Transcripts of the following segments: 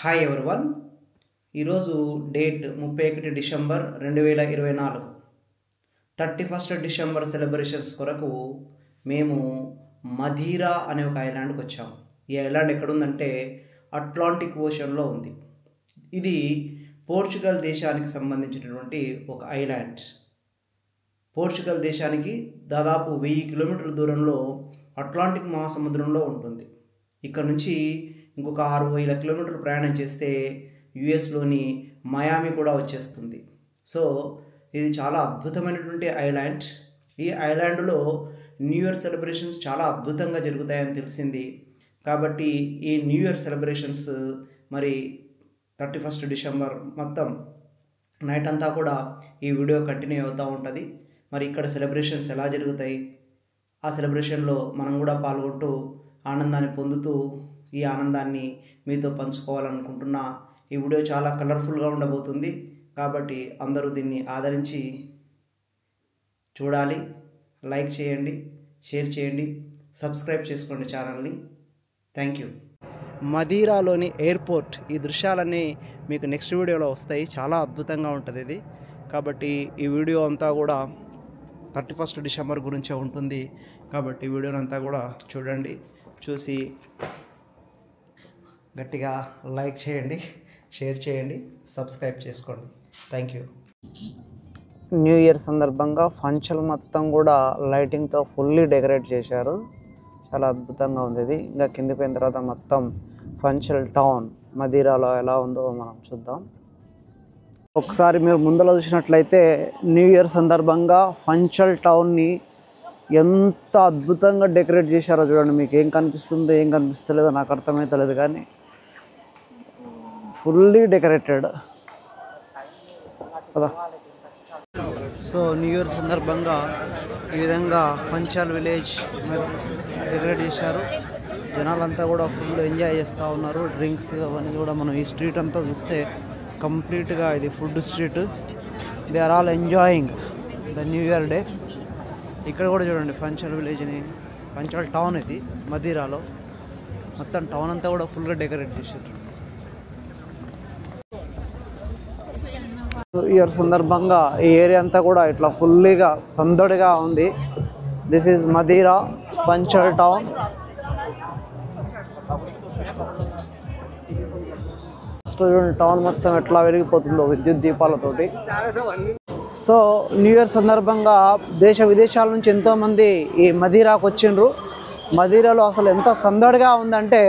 Hi everyone, ఈరోజు date 31 December 2024. 31 December celebrations కొరకు మేము మదీరా అనే ఒక ఐలాండ్కి వచ్చాము. ఈ ఐలాండ్ ఎక్కడుందంటే అట్లాంటిక్ ఓషన్లో ఉంది. ఇది పోర్చుగల్ దేశానికి సంబంధించినటువంటి ఒక ఐలాండ్. పోర్చుగల్ దేశానికి దాదాపు 1000 కిలోమీటర్ల దూరంలో అట్లాంటిక్ మహాసముద్రంలో ఉంటుంది. ఇక్కడ నుంచి ఇంకొక 6000 కిలోమీటర్లు ప్రయాణం చేస్తే యుఎస్లోని మయామి కూడా వచ్చేస్తుంది. సో ఇది చాలా అద్భుతమైనటువంటి ఐలాండ్. ఈ ఐలాండ్లో న్యూ ఇయర్ సెలబ్రేషన్స్ చాలా అద్భుతంగా జరుగుతాయని తెలిసింది. కాబట్టి ఈ న్యూ ఇయర్ సెలబ్రేషన్స్ మరి 31 డిసెంబర్ మొత్తం నైట్ అంతా కూడా ఈ వీడియో కంటిన్యూ అవుతూ ఉంటుంది. మరి ఇక్కడ సెలబ్రేషన్స్ ఎలా జరుగుతాయి, ఆ సెలబ్రేషన్లో మనం కూడా పాల్గొంటూ ఆనందాన్ని పొందుతూ ఈ ఆనందాన్ని మీతో పంచుకోవాలనుకుంటున్నా. ఈ వీడియో చాలా కలర్ఫుల్గా ఉండబోతుంది. కాబట్టి అందరూ దీన్ని ఆదరించి చూడాలి. లైక్ చేయండి, షేర్ చేయండి, సబ్స్క్రైబ్ చేసుకోండి ఛానల్ని. Thank you. మదీరాలోని ఎయిర్పోర్ట్, ఈ దృశ్యాలన్నీ మీకు నెక్స్ట్ వీడియోలో వస్తాయి. చాలా అద్భుతంగా ఉంటుంది ఇది. కాబట్టి ఈ వీడియో అంతా కూడా 31 డిసెంబర్ గురించే ఉంటుంది. కాబట్టి ఈ వీడియోనంతా కూడా చూడండి. చూసి గట్టిగా లైక్ చేయండి, షేర్ చేయండి, సబ్స్క్రైబ్ చేసుకోండి. Thank you. న్యూ ఇయర్ సందర్భంగా ఫంక్షన్ మొత్తం కూడా లైటింగ్తో ఫుల్లీ డెకరేట్ చేశారు. చాలా అద్భుతంగా ఉంది ఇది. ఇంకా కిందికి పోయిన తర్వాత మొత్తం ఫంక్షన్ టౌన్ మదీరాలో ఎలా ఉందో మనం చూద్దాం. ఒకసారి మీరు ముందర చూసినట్లయితే న్యూ ఇయర్ సందర్భంగా ఫంక్షన్ టౌన్ని ఎంత అద్భుతంగా డెకరేట్ చేశారో చూడండి. మీకు ఏం కనిపిస్తుందో ఏం కనిపిస్తలేదో నాకు అర్థమవుతలేదు, కానీ fully decorated. So new year సందర్భంగా ఈ విధంగా పంచాల్ విలేజ్ డెకరేట్ చేశారు. జనాలంతా కూడా ఫుల్ ఎంజాయ్ చేస్తూ ఉన్నారు. డ్రింక్స్ అవన్నీ కూడా మనం ఈ స్ట్రీట్ అంతా చూస్తే కంప్లీట్గా ఇది food street. They are all enjoying the new year day. ఇక్కడ కూడా చూడండి పంచాల్ విలేజ్ని, పంచాల్ టౌన్ ఇది మదీరాలో. మొత్తం టౌన్ అంతా కూడా ఫుల్గా డెకరేట్ చేశారు. ఇయర్ సందర్భంగా ఈ ఏరియా అంతా కూడా ఇట్లా ఫుల్లీగా సందడిగా ఉంది. This is Madeira Funchal town. Town మొత్తం ఎట్లా వెలిగిపోతుందో విద్యుత్ దీపాలతోటి. సో న్యూ ఇయర్ సందర్భంగా దేశ విదేశాల నుంచి ఎంతోమంది ఈ మదీరాకు వచ్చిండ్రు. మదీరాలో అసలు ఎంత సందడిగా ఉందంటే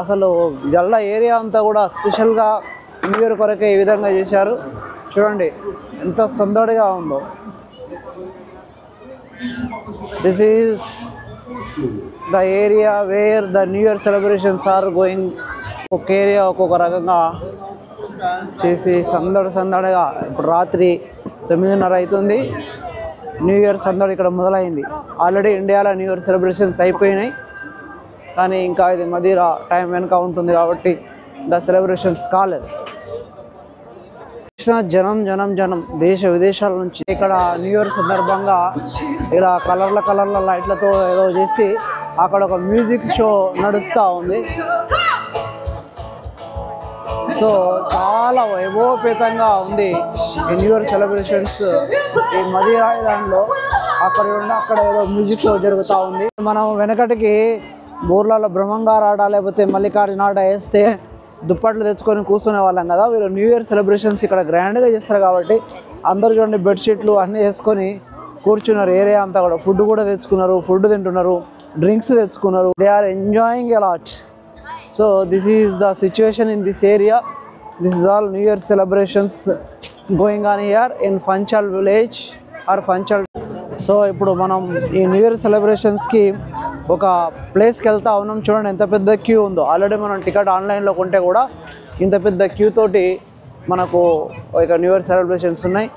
అసలు గల్ల ఏరియా అంతా కూడా స్పెషల్గా న్యూ ఇయర్ కొరకే ఈ విధంగా చేశారు. చూడండి ఎంత సందడిగా ఉందో. This is the area where the new year celebrations are going. ఒక్కొక్క ఏరియా ఒక్కొక్క రకంగా చేసి సందడిగా. ఇప్పుడు రాత్రి 9:30 అవుతుంది. న్యూ ఇయర్ సందడి ఇక్కడ మొదలైంది. ఆల్రెడీ ఇండియాలో న్యూ ఇయర్ సెలబ్రేషన్స్ అయిపోయినాయి, కానీ ఇంకా ఇది మదీరా టైం వెనుక ఉంటుంది కాబట్టి ఇంకా సెలబ్రేషన్స్ కాలేదు. జనం దేశ విదేశాల నుంచి ఇక్కడ న్యూ ఇయర్ సందర్భంగా ఇలా కలర్ల లైట్లతో ఏదో చేసి అక్కడ ఒక మ్యూజిక్ షో నడుస్తూ ఉంది. సో చాలా వైభవపేతంగా ఉంది ఈ న్యూ ఇయర్ సెలబ్రేషన్స్ ఈ మదీరా ఐలాండ్లో. అక్కడ ఏదో మ్యూజిక్ షో జరుగుతూ ఉంది. మనం వెనకటికి బోర్లలో బ్రహ్మంగారు ఆట లేకపోతే మల్లికార్జున ఆట వేస్తే దుప్పట్లు తెచ్చుకొని కూర్చునే వాళ్ళం కదా. వీళ్ళు న్యూ ఇయర్ సెలబ్రేషన్స్ ఇక్కడ గ్రాండ్గా చేస్తారు కాబట్టి అందరూ చూడండి బెడ్షీట్లు అన్నీ వేసుకొని కూర్చున్నారు. ఏరియా అంతా కూడా ఫుడ్ కూడా తెచ్చుకున్నారు, ఫుడ్ తింటున్నారు, డ్రింక్స్ తెచ్చుకున్నారు. They are enjoying a lot. So this is the situation in this area. This is all new year celebrations going on here in Funchal village or Funchal. సో ఇప్పుడు మనం ఈ న్యూ ఇయర్ సెలబ్రేషన్స్కి ఒక ప్లేస్కి వెళ్తా ఉన్నాం. చూడండి ఎంత పెద్ద క్యూ ఉందో. ఆల్రెడీ మనం టికెట్ ఆన్లైన్లో కొంటే కూడా ఇంత పెద్ద క్యూ తోటి మనకు ఇక న్యూ ఇయర్ సెలబ్రేషన్స్ ఉన్నాయి.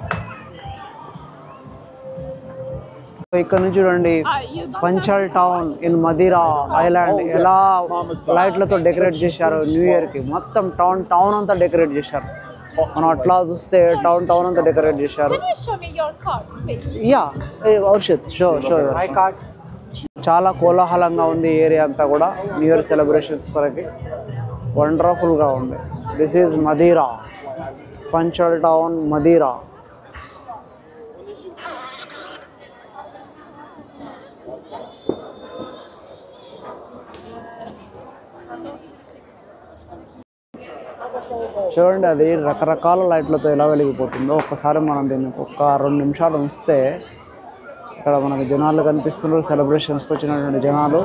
ఇక్కడ నుంచి చూడండి పంచాల్ టౌన్ ఇన్ మదీరా ఐలాండ్ ఎలా లైట్లతో డెకరేట్ చేశారు న్యూ ఇయర్కి. మొత్తం టౌన్ అంతా డెకరేట్ చేశారు. మనం అట్లా చూస్తే టౌన్ అంతా డెకరేట్ చేశారు. యా ఔషధ్ షో చాలా కోలాహలంగా ఉంది ఏరియా అంతా కూడా న్యూ ఇయర్ సెలబ్రేషన్స్ కొరకి. వండర్ఫుల్గా ఉంది. This is Madira, Funchal town Madira. చూడండి, అది రకరకాల లైట్లతో ఎలా వెలిగిపోతుందో. ఒక్కసారి మనం దీన్ని ఒక 2 నిమిషాలు ఉంచితే ఇక్కడ మనకు జనాలు కనిపిస్తున్నారు, సెలబ్రేషన్స్కి వచ్చినటువంటి జనాలు.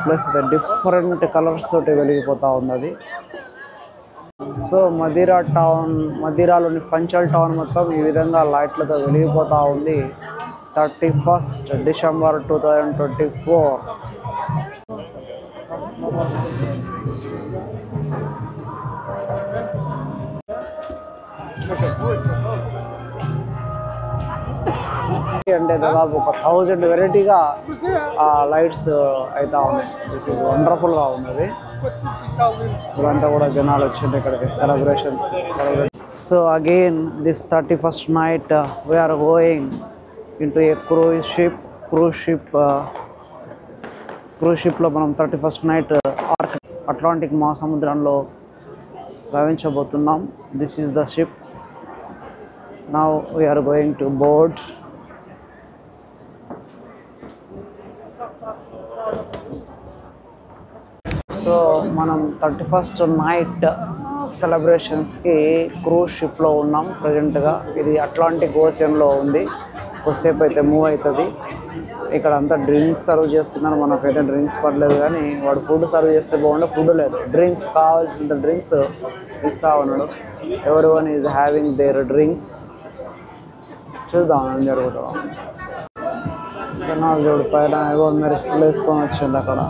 ప్లస్ డిఫరెంట్ కలర్స్ తోటి వెలిగిపోతూ ఉంది అది. సో మదీరా టౌన్, మదీరాలోని ఫంచల్ టౌన్ మొత్తం ఈ విధంగా లైట్లతో వెలిగిపోతూ ఉంది. 31st December 2024. అంటే దాదాపు ఒక 1000 వెరైటీగా లైట్స్ అవుతా ఉన్నాయి. దిస్ ఈజ్ వండర్ఫుల్గా ఉన్నది. ఇదంతా కూడా జనాలు వచ్చిండే ఇక్కడికి celebrations. So again this 31st night we are going into a cruise షిప్లో మనం 31st నైట్ అట్లాంటిక్ మహాసముద్రంలో ప్రయాణించబోతున్నాం. This is the ship. Now we are going to board. So మనం 31st నైట్ సెలబ్రేషన్స్కి క్రూజ్ షిప్లో ఉన్నాం ప్రజెంట్గా. ఇది అట్లాంటిక్ ఓషన్లో ఉంది. కొద్దిసేపు అయితే మూవ్ అవుతుంది. ఇక్కడ అంతా డ్రింక్స్ సర్వ్ చేస్తున్నారు. మనకైతే డ్రింక్స్ పడలేదు, కానీ వాడు ఫుడ్ సర్వ్ చేస్తే బాగుండే, ఫుడ్ లేదు. డ్రింక్స్ కావాల్సిన డ్రింక్స్ ఇస్తా ఉన్నాడు. ఎవరి one is having there drinks. చూద్దాం ఏం జరుగుతుందో. జనాలు చూడు పైన ఏవో మెరుపులు వేసుకొని వచ్చింది అక్కడ.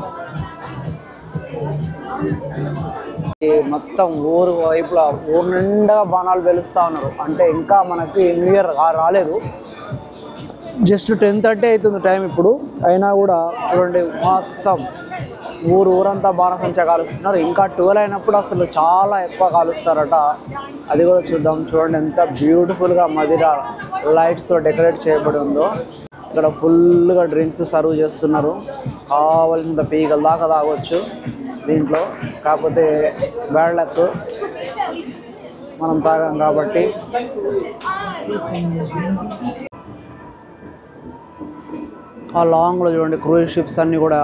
మొత్తం ఊరు వైపులా ఊరు నిండా బాణాలు వెలుస్తూ ఉన్నారు. అంటే ఇంకా మనకి న్యూ ఇయర్ రాలేదు, జస్ట్ 10:30 అవుతుంది టైం ఇప్పుడు. అయినా కూడా చూడండి మొత్తం ఊరంతా బాణసంచా కాలుస్తున్నారు. ఇంకా 12 అయినప్పుడు అసలు చాలా ఎక్కువ కాలుస్తారట. అది కూడా చూద్దాం. చూడండి ఎంత బ్యూటిఫుల్గా మదిరా లైట్స్తో డెకరేట్ చేయబడి ఉందో. ఇక్కడ ఫుల్గా డ్రింక్స్ సర్వ్ చేస్తున్నారు. కావాల్సినంత పీకల దాకా తాగొచ్చు దీంట్లో. కాకపోతే బ్యాడ్ లక్, మనం తాగాం కాబట్టి. ఆ లాంగ్లో చూడండి క్రూజ్ షిప్స్ అన్నీ కూడా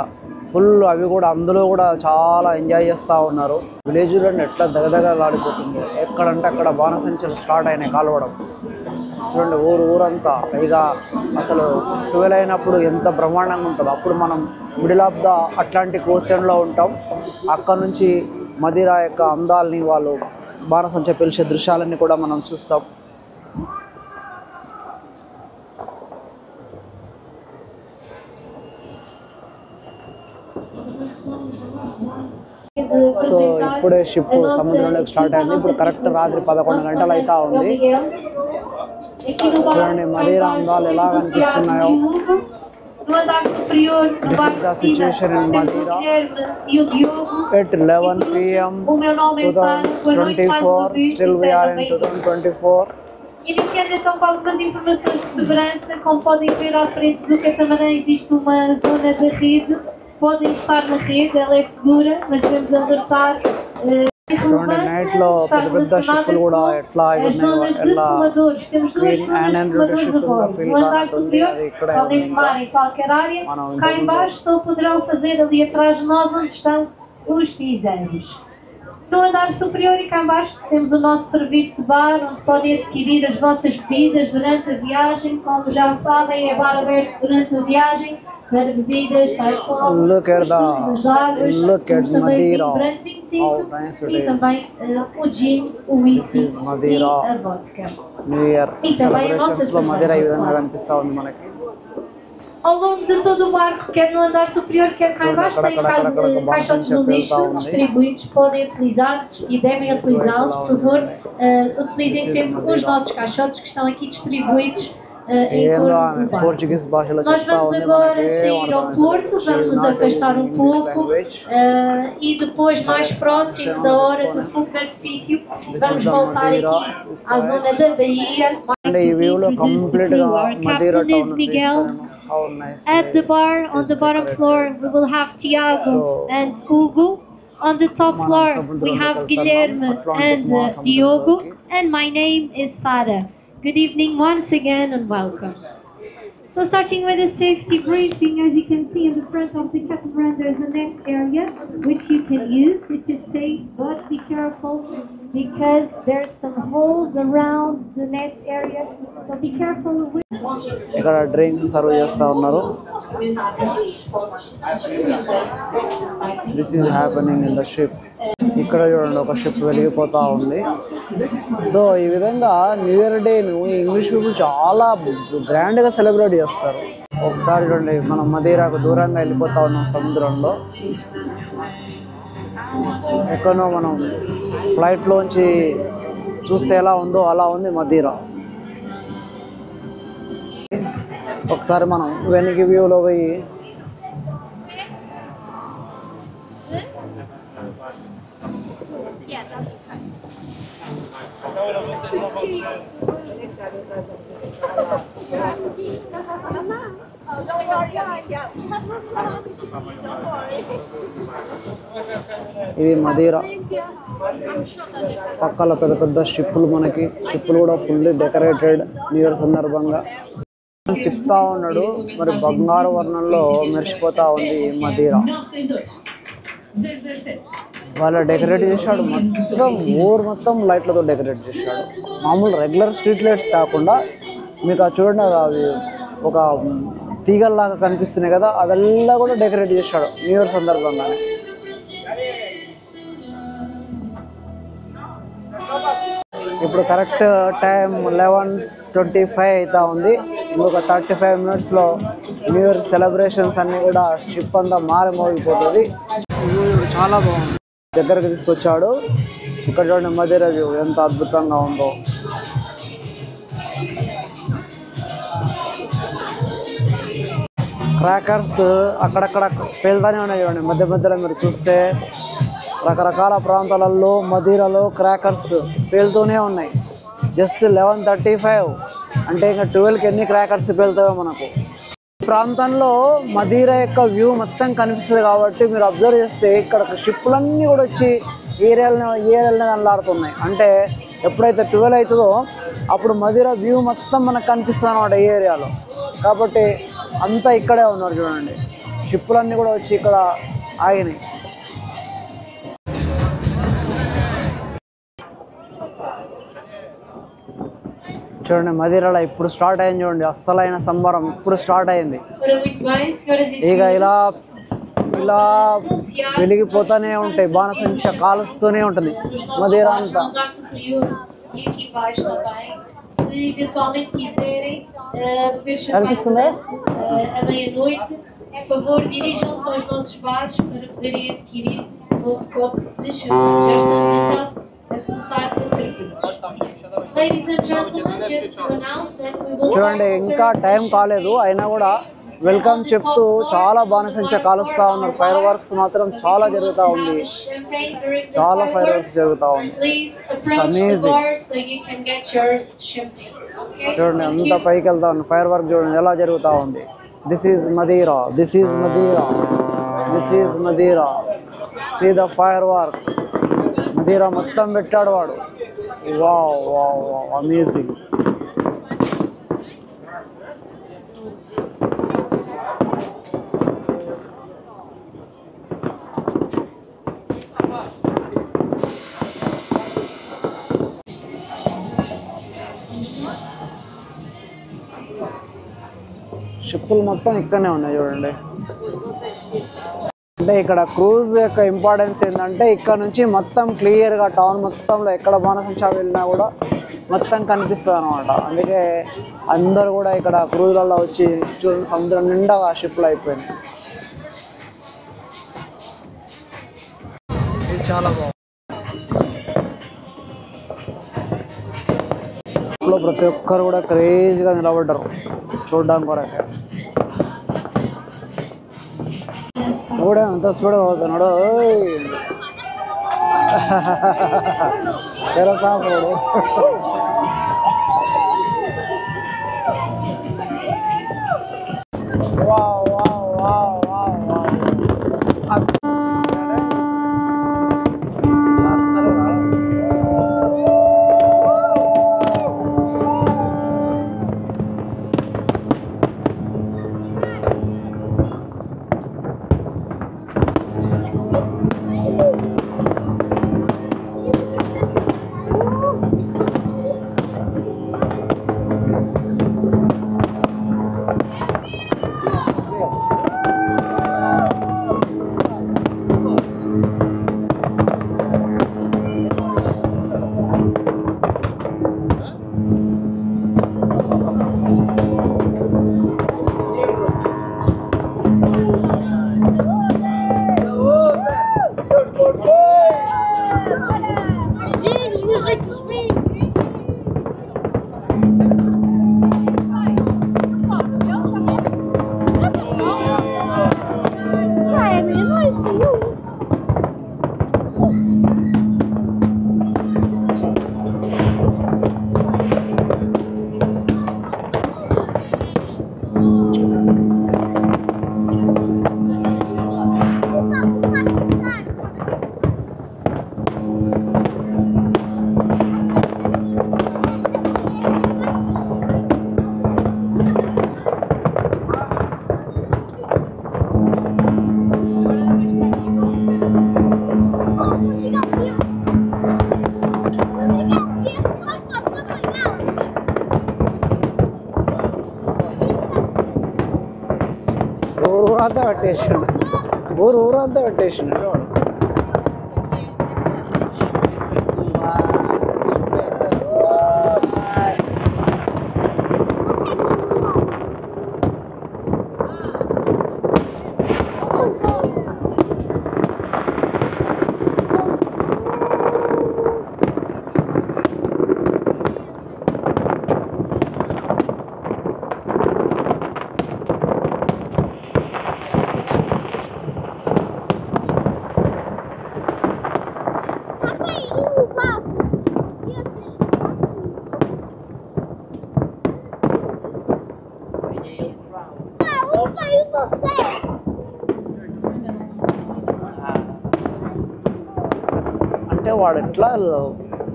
ఫుల్, అవి కూడా అందులో కూడా చాలా ఎంజాయ్ చేస్తూ ఉన్నారు. విలేజ్ చూడండి ఎట్లా దగదగలాడిపోతుంది. ఎక్కడంటే అక్కడ బాణసంచలు స్టార్ట్ అయినాయి కాలవడం. చూడండి ఊరంతా. పైగా అసలు 12 అయినప్పుడు ఎంత బ్రహ్మాండంగా ఉంటుందో. అప్పుడు మనం మిడిల్ ఆఫ్ ద అట్లాంటిక్ ఓషన్లో ఉంటాం. అక్కడ నుంచి మదిరా యొక్క అందాలని వాళ్ళు బాణసంచ పిలిచే దృశ్యాలన్నీ కూడా మనం చూస్తాం. సో ఇప్పుడే షిప్ సముద్రంలోకి స్టార్ట్ అయింది. ఇప్పుడు కరెక్ట్ రాత్రి 11 గంటలు అవుతా ఉంది. చూడండి మదీరా అందాలు ఎలా కనిపిస్తున్నాయో. This is the situation in Madeira at 11 PM 2024. Still we are in 2024. Iniciando então com algumas informações de segurança, como podem ver à frente do catamarã existe uma zona de rede. Podem estar na rede, ela é segura, mas devemos alertar. చూడండి నైట్లో పెద్ద పెద్ద షిప్పులు కూడా ఎట్లా ఎలా clean and షిప్పులుగా feel కానుంటుంది. అది ఇక్కడ మనం cá embaixo só poderão fazer ali atrás de nós onde estão os cinzeiros. No andar superior e cá embaixo temos o nosso serviço de bar, onde podem adquirir as vossas bebidas durante a viagem. Como já sabem, é bar aberto durante a viagem para bebidas tais como look at as águas, temos também vinho branco, vinho tinto e também o gin, o whisky e a vodka. New year సెలబ్రేషన్స్లో Madeira ఈ విధంగా కనిపిస్తూ ఉంది మనకి. Ao longo de todo o barco, quer no andar superior, quer cá embaixo, tem caixotes do lixo distribuídos, podem utilizá-los e devem utilizá-los, por favor. Utilizem sempre os nossos caixotes que estão aqui distribuídos em torno do barco. Nós vamos agora sair ao porto, vamos nos afastar um pouco e depois, mais próximo da hora do fogo de artifício, vamos voltar aqui à zona da Bahia. Our captain is Miguel. At the bar on the bottom floor, we will have Tiago and Hugo. On the top floor, we have Guilherme and Diogo, and my name is Sara. Good evening once again and welcome. So starting with the safety briefing, as you can see in the front of the catamaran, there's a net area which you can use, which is safe, but be careful because there's some holes around the net area, so be careful with. ఇక్కడ drinks serve చేస్తూ ఉన్నారు. This is happening in the ship. ఇక్కడ చూడండి ఒక ship వెలిగిపోతూ ఉంది. So ఈ విధంగా new year డేను English people చాలా గ్రాండ్గా సెలబ్రేట్ చేస్తారు. ఒకసారి చూడండి మనం మదీరాకు దూరంగా వెళ్ళిపోతా ఉన్నాం సముద్రంలో. ఎక్కడో మనం ఫ్లైట్లోంచి చూస్తే ఎలా ఉందో అలా ఉంది మదీరా. ఒకసారి మనం వెనక్కి వ్యూలో పోయి ఇది మదీరా. పక్కల పెద్ద పెద్ద షిప్పులు, మనకి షిప్పులు కూడా ఫుల్లీ డెకరేటెడ్ న్యూ ఇయర్ సందర్భంగా. తిప్పుతా ఉన్నాడు, మరి బంగారు వర్ణంలో మెరిసిపోతా ఉంది మదీరా. వాళ్ళ డెకరేట్ చేశాడు మొత్తం, ఊరు మొత్తం లైట్లతో డెకరేట్ చేశాడు. మామూలు రెగ్యులర్ స్ట్రీట్ లైట్స్ కాకుండా మీకు అది చూడండి, అవి ఒక తీగల్లాగా కనిపిస్తున్నాయి కదా, అదల్లా కూడా డెకరేట్ చేశాడు న్యూ ఇయర్ సందర్భంగానే. ఇప్పుడు కరెక్ట్ టైం 11:25 అవుతా ఉంది. ఇంకొక 35 మినిట్స్లో న్యూ ఇయర్ సెలబ్రేషన్స్ అన్నీ కూడా షిప్ అంతా మారిమోగిపోతుంది. చాలా బాగుంది, దగ్గరకు తీసుకొచ్చాడు. ఇక్కడ చూడండి మదీరా వ్యూ ఎంత అద్భుతంగా ఉందో. క్రాకర్స్ అక్కడక్కడ పేలుతానే ఉన్నాయి చూడండి. మధ్య మధ్యలో మీరు చూస్తే రకరకాల ప్రాంతాలలో మదీరాలో క్రాకర్స్ పేలుతూనే ఉన్నాయి. జస్ట్ 11:35 అంటే ఇంకా 12కి ఎన్ని క్రాకర్స్ పేలుతాయో మనకు. ప్రాంతంలో మదీరా యొక్క వ్యూ మొత్తం కనిపిస్తుంది కాబట్టి మీరు అబ్జర్వ్ చేస్తే ఇక్కడ షిప్పులన్నీ కూడా వచ్చి ఏరియాలనే అల్లాడుతున్నాయి. అంటే ఎప్పుడైతే 12 అవుతుందో అప్పుడు మదీరా వ్యూ మొత్తం మనకు కనిపిస్తుంది అన్నమాట ఈ ఏరియాలో. కాబట్టి అంతా ఇక్కడే ఉన్నారు చూడండి, షిప్పులన్నీ కూడా వచ్చి ఇక్కడ ఆగినాయి. చూడండి మదీరాలో ఇప్పుడు స్టార్ట్ అయింది చూడండి, అస్సలైన సంబరం ఇప్పుడు స్టార్ట్ అయింది. ఇక ఇలా ఇలా వెలిగిపోతూనే ఉంటాయి, బాణసంచ కాలుస్తూనే ఉంటుంది మదీరా అంతా. కనిపిస్తుందా? చూడండి ఇంకా టైం కాలేదు అయినా కూడా వెల్కమ్ చెప్తూ చాలా బాణసంచ కాలుస్తూ ఉన్నారు. ఫైర్ వర్క్స్ మాత్రం చాలా జరుగుతూ ఉంది, చాలా ఫైర్ వర్క్స్ జరుగుతూ ఉంది. అమేజింగ్. చూడండి అంత పైకి వెళ్తా ఉంది, ఫైర్ వర్క్ చూడండి ఎలా జరుగుతూ ఉంది. This is Madeira, this is Madeira, this is Madeira. See the firework. Madeira మొత్తం పెట్టాడు వాడు. Wow wow wow, amazing. షిప్పులు మొత్తం ఇక్కడనే ఉన్నాయి చూడండి. అంటే ఇక్కడ క్రూజ్ యొక్క ఇంపార్టెన్స్ ఏంటంటే ఇక్కడ నుంచి మొత్తం క్లియర్గా టౌన్ మొత్తంలో ఎక్కడ బాణసంచ వెళ్ళినా కూడా మొత్తం కనిపిస్తుంది అనమాట. అందుకే అందరు కూడా ఇక్కడ క్రూజ్లలో వచ్చి చూడండి సముద్రం నిండా షిప్లు అయిపోయింది. ఇది చాలా బాగుంది. ప్రతి ఒక్కరు కూడా క్రేజీగా నిలబడ్డారు చూడడానికి కొరకే. కూడా అంత స్పీడ్గా పోతున్నాడు తెరసాపుడు. పెట్టేసిండు, ఊరంతా పెట్టేసిండు వాడు. అంటే వాడు ఎట్లా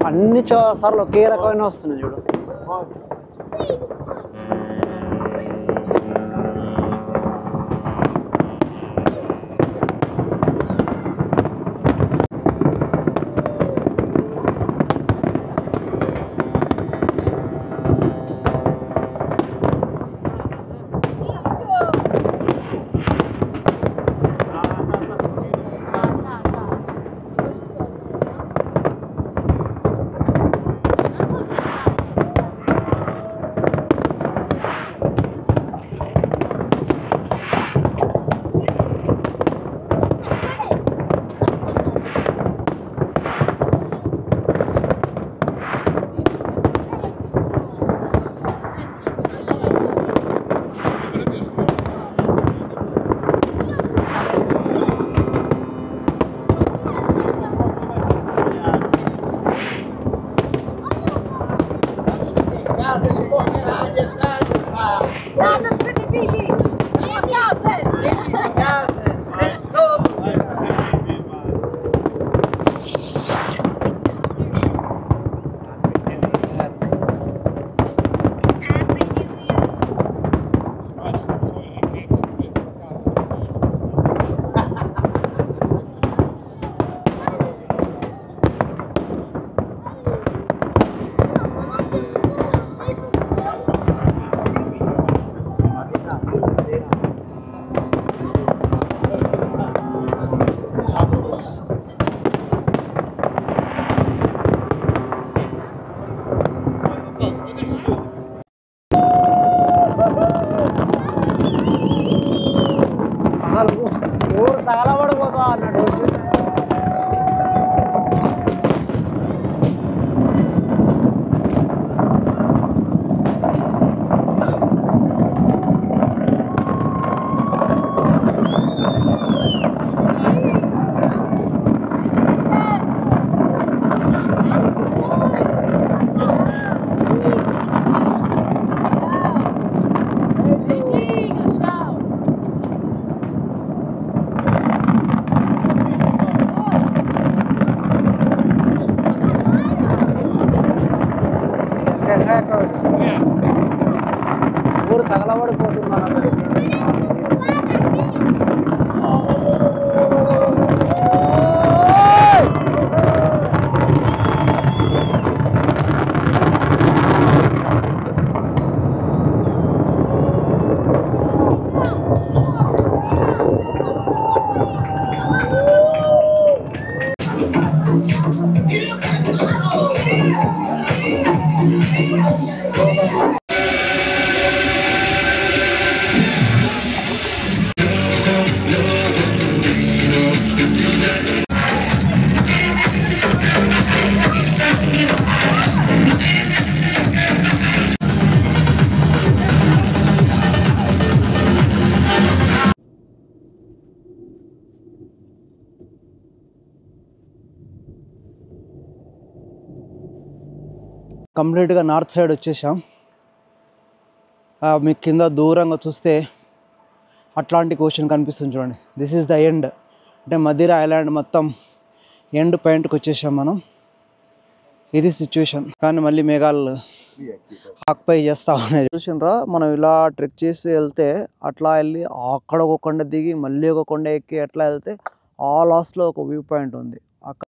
అన్ని సార్లు ఒకే రకమైన వస్తున్నాయి చూడు. Nada de Filipines! Em casas! ఊరు తగలబడిపోతా అన్నట్టు. ఊరు తగలబడిపోతుంది అన్నట్టు. కంప్లీట్గా నార్త్ సైడ్ వచ్చేసాం. మీకు కింద దూరంగా చూస్తే అట్లాంటిక్ ఓషన్ కనిపిస్తుంది చూడండి. దిస్ ఈజ్ ద ఎండ్, అంటే మదిరా ఐలాండ్ మొత్తం ఎండ్ పాయింట్కి వచ్చేసాం మనం. ఇది సిచ్యువేషన్. కానీ మళ్ళీ మేఘాలు ఆక్పై చేస్తూ ఉన్నాయి. చూసినరా, మనం ఇలా ట్రెక్ చేసి వెళ్తే అట్లా వెళ్ళి అక్కడ ఒక కొండ దిగి మళ్ళీ ఒక కొండ ఎక్కి అట్లా వెళ్తే ఆ లాస్ట్లో ఒక వ్యూ పాయింట్ ఉంది. అక్కడ